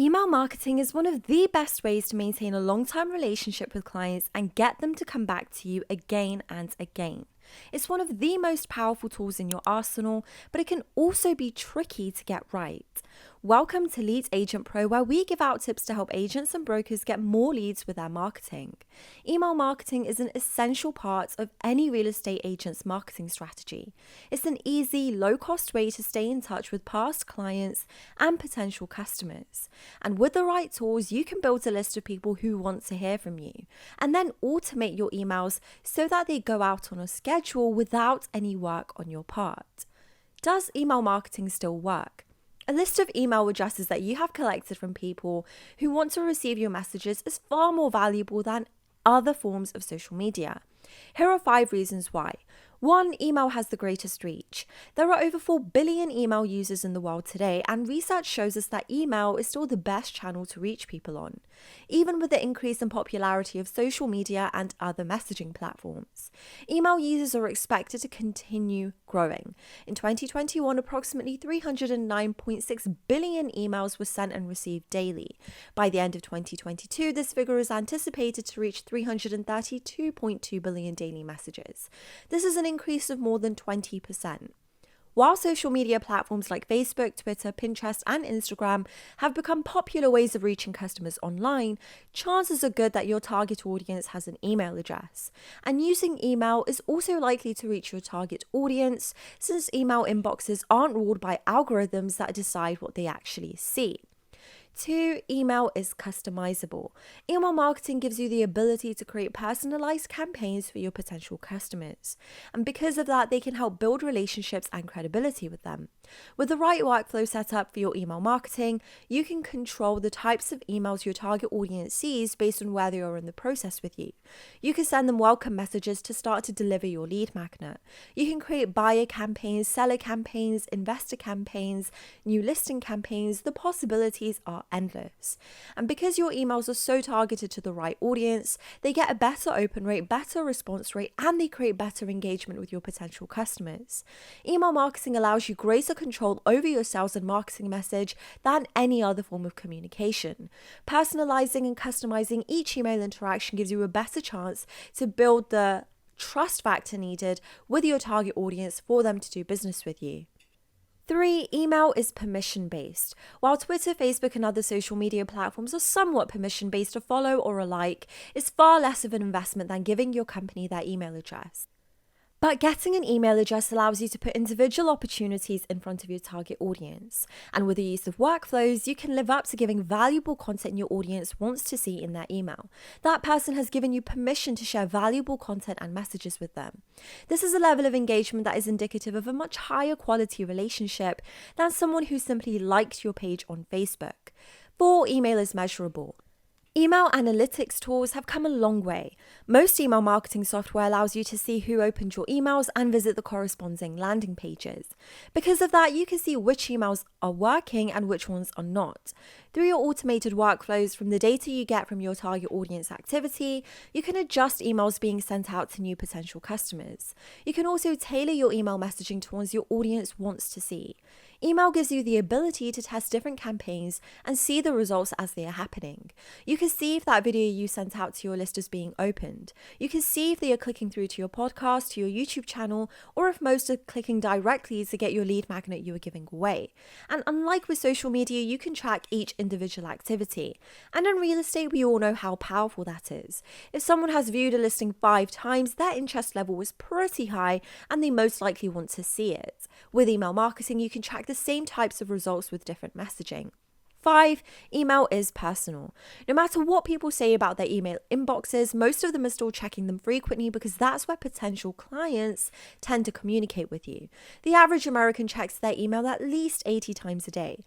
Email marketing is one of the best ways to maintain a long-term relationship with clients and get them to come back to you again and again. It's one of the most powerful tools in your arsenal, but it can also be tricky to get right. Welcome to Lead Agent Pro, where we give out tips to help agents and brokers get more leads with their marketing. Email marketing is an essential part of any real estate agent's marketing strategy. It's an easy, low-cost way to stay in touch with past clients and potential customers. And with the right tools, you can build a list of people who want to hear from you, and then automate your emails so that they go out on a schedule without any work on your part. Does email marketing still work? A list of email addresses that you have collected from people who want to receive your messages is far more valuable than other forms of social media. Here are 5 reasons why. 1. Email has the greatest reach. There are over 4 billion email users in the world today, and research shows us that email is still the best channel to reach people on, even with the increase in popularity of social media and other messaging platforms. Email users are expected to continue growing. In 2021, approximately 309.6 billion emails were sent and received daily. By the end of 2022, this figure is anticipated to reach 332.2 billion daily messages. This is an increase of more than 20%. While social media platforms like Facebook, Twitter, Pinterest, and Instagram have become popular ways of reaching customers online, chances are good that your target audience has an email address. And using email is also likely to reach your target audience, since email inboxes aren't ruled by algorithms that decide what they actually see. 2. Email is customizable. Email marketing gives you the ability to create personalized campaigns for your potential customers. And because of that, they can help build relationships and credibility with them. With the right workflow set up for your email marketing, you can control the types of emails your target audience sees based on where they are in the process with you. You can send them welcome messages to start to deliver your lead magnet. You can create buyer campaigns, seller campaigns, investor campaigns, new listing campaigns. The possibilities are endless. And because your emails are so targeted to the right audience, they get a better open rate, better response rate, and they create better engagement with your potential customers. Email marketing allows you greater control over your sales and marketing message than any other form of communication. Personalizing and customizing each email interaction gives you a better chance to build the trust factor needed with your target audience for them to do business with you. 3. Email is permission-based. While Twitter, Facebook, and other social media platforms are somewhat permission-based to follow or a like, it's far less of an investment than giving your company their email address. But getting an email address allows you to put individual opportunities in front of your target audience. And with the use of workflows, you can live up to giving valuable content your audience wants to see in their email. That person has given you permission to share valuable content and messages with them. This is a level of engagement that is indicative of a much higher quality relationship than someone who simply liked your page on Facebook. 4. Email is measurable. Email analytics tools have come a long way. Most email marketing software allows you to see who opened your emails and visit the corresponding landing pages. Because of that, you can see which emails are working and which ones are not. Through your automated workflows, from the data you get from your target audience activity, you can adjust emails being sent out to new potential customers. You can also tailor your email messaging to ones your audience wants to see. Email gives you the ability to test different campaigns and see the results as they are happening. You can see if that video you sent out to your list is being opened. You can see if they are clicking through to your podcast, to your YouTube channel, or if most are clicking directly to get your lead magnet you are giving away. And unlike with social media, you can track each individual activity. And in real estate, we all know how powerful that is. If someone has viewed a listing 5 times, their interest level was pretty high and they most likely want to see it. With email marketing, you can track the same types of results with different messaging. 5. Email is personal. No matter what people say about their email inboxes, most of them are still checking them frequently because that's where potential clients tend to communicate with you. The average American checks their email at least 80 times a day.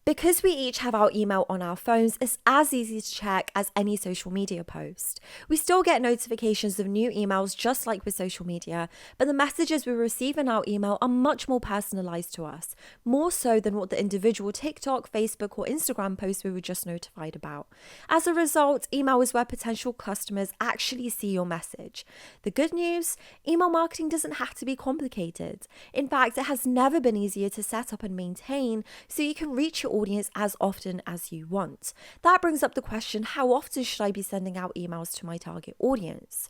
Because we each have our email on our phones, it's as easy to check as any social media post. We still get notifications of new emails just like with social media, but the messages we receive in our email are much more personalized to us, more so than what the individual TikTok, Facebook, or Instagram posts we were just notified about. As a result, email is where potential customers actually see your message. The good news, email marketing doesn't have to be complicated. In fact, it has never been easier to set up and maintain, so you can reach your audience as often as you want. That brings up the question, how often should I be sending out emails to my target audience?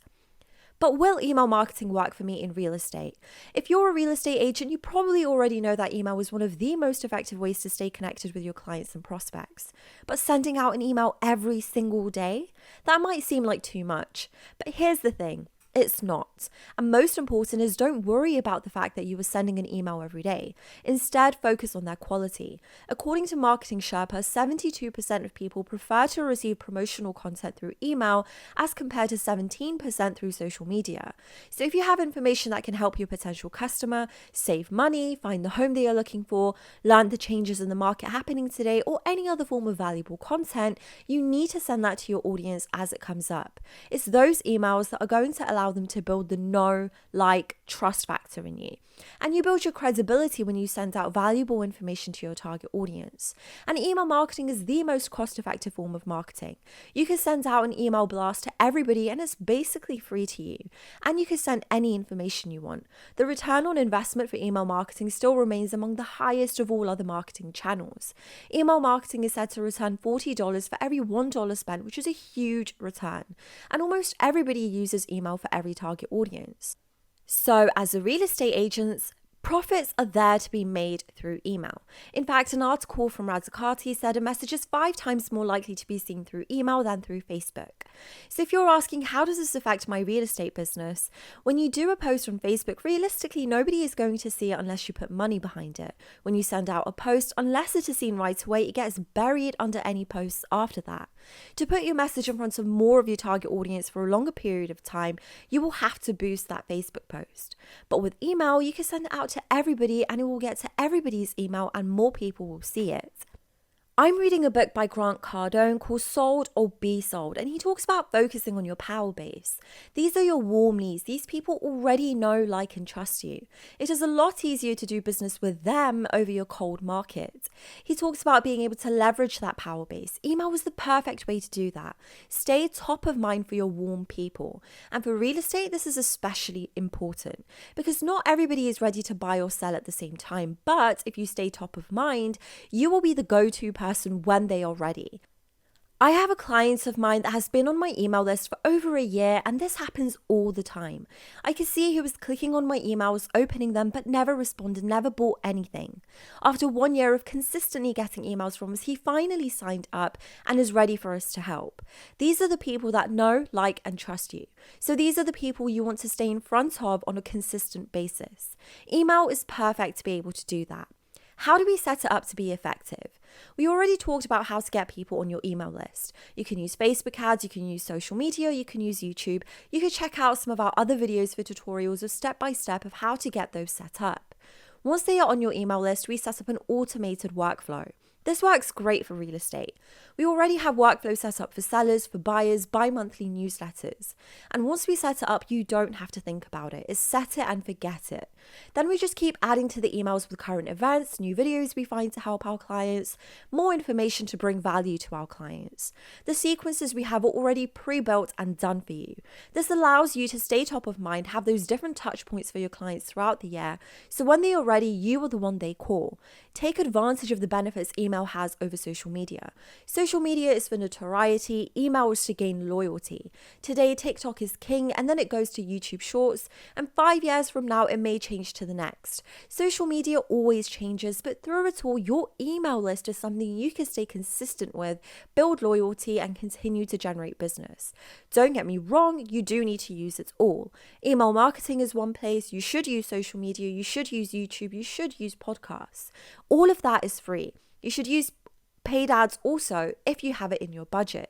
But will email marketing work for me in real estate? If you're a real estate agent, you probably already know that email is one of the most effective ways to stay connected with your clients and prospects. But sending out an email every single day? That might seem like too much. But here's the thing. It's not. And most important is, don't worry about the fact that you are sending an email every day. Instead, focus on their quality. According to Marketing Sherpa, 72% of people prefer to receive promotional content through email as compared to 17% through social media. So if you have information that can help your potential customer save money, find the home they are looking for, learn the changes in the market happening today, or any other form of valuable content, you need to send that to your audience as it comes up. It's those emails that are going to allow them to build the know, like, trust factor in you. And you build your credibility when you send out valuable information to your target audience. And email marketing is the most cost-effective form of marketing. You can send out an email blast to everybody and it's basically free to you. And you can send any information you want. The return on investment for email marketing still remains among the highest of all other marketing channels. Email marketing is said to return $40 for every $1 spent, which is a huge return. And almost everybody uses email for every target audience. So as a real estate agent, profits are there to be made through email. In fact, an article from Razzacati said a message is 5 times more likely to be seen through email than through Facebook. So if you're asking, how does this affect my real estate business? When you do a post on Facebook, realistically, nobody is going to see it unless you put money behind it. When you send out a post, unless it is seen right away, it gets buried under any posts after that. To put your message in front of more of your target audience for a longer period of time, you will have to boost that Facebook post. But with email, you can send it out to everybody and it will get to everybody's email and more people will see it. I'm reading a book by Grant Cardone called Sold or Be Sold, and he talks about focusing on your power base. These are your warm leads. These people already know, like, and trust you. It is a lot easier to do business with them over your cold market. He talks about being able to leverage that power base. Email is the perfect way to do that. Stay top of mind for your warm people. And for real estate, this is especially important because not everybody is ready to buy or sell at the same time. But if you stay top of mind, you will be the go-to person when they are ready. I have a client of mine that has been on my email list for over a year, and this happens all the time. I could see he was clicking on my emails, opening them, but never responded, never bought anything. After 1 year of consistently getting emails from us, he finally signed up and is ready for us to help. These are the people that know, like, and trust you. So these are the people you want to stay in front of on a consistent basis. Email is perfect to be able to do that. How do we set it up to be effective? We already talked about how to get people on your email list. You can use Facebook ads, you can use social media, you can use YouTube. You can check out some of our other videos for tutorials of step-by-step of how to get those set up. Once they are on your email list, we set up an automated workflow. This works great for real estate. We already have workflow set up for sellers, for buyers, bi-monthly newsletters. And once we set it up, you don't have to think about it. It's set it and forget it. Then we just keep adding to the emails with current events, new videos we find to help our clients, more information to bring value to our clients. The sequences we have are already pre-built and done for you. This allows you to stay top of mind, have those different touch points for your clients throughout the year. So when they are ready, you are the one they call. Take advantage of the benefits email has over social media. Social media is for notoriety, email is to gain loyalty. Today, TikTok is king, and then it goes to YouTube Shorts, and 5 years from now, it may change to the next. Social media always changes, but through it all, your email list is something you can stay consistent with, build loyalty, and continue to generate business. Don't get me wrong, you do need to use it all. Email marketing is one place. You should use social media, you should use YouTube, you should use podcasts. All of that is free. You should use paid ads also if you have it in your budget.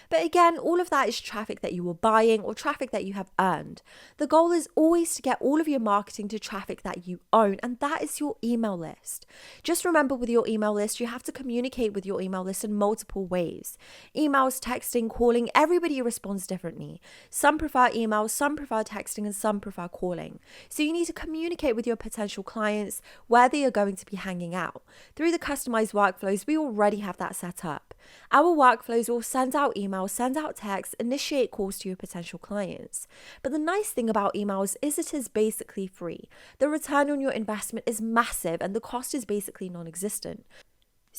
But again, all of that is traffic that you are buying or traffic that you have earned. The goal is always to get all of your marketing to traffic that you own, and that is your email list. Just remember, with your email list, you have to communicate with your email list in multiple ways. Emails, texting, calling, everybody responds differently. Some prefer emails, some prefer texting, and some prefer calling. So you need to communicate with your potential clients where they are going to be hanging out. Through the customized workflows, we already have that set up. Our workflows will send out emails, send out texts, initiate calls to your potential clients. But the nice thing about emails is it is basically free. The return on your investment is massive and the cost is basically non-existent.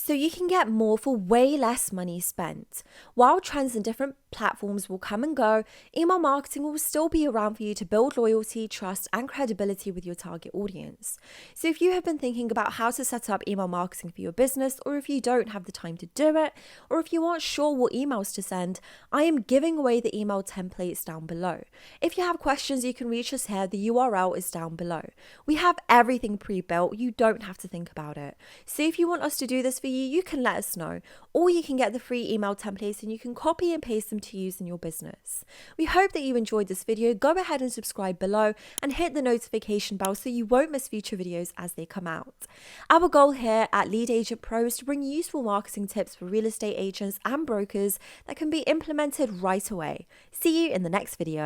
so you can get more for way less money spent. While trends in different platforms will come and go, email marketing will still be around for you to build loyalty, trust, and credibility with your target audience. So if you have been thinking about how to set up email marketing for your business, or if you don't have the time to do it, or if you aren't sure what emails to send, I am giving away the email templates down below. If you have questions, you can reach us here. The URL is down below. We have everything pre-built. You don't have to think about it. So if you want us to do this for you, you can let us know, or you can get the free email templates and you can copy and paste them to use in your business. We hope that you enjoyed this video. Go ahead and subscribe below and hit the notification bell so you won't miss future videos as they come out. Our goal here at Lead Agent Pro is to bring useful marketing tips for real estate agents and brokers that can be implemented right away. See you in the next video.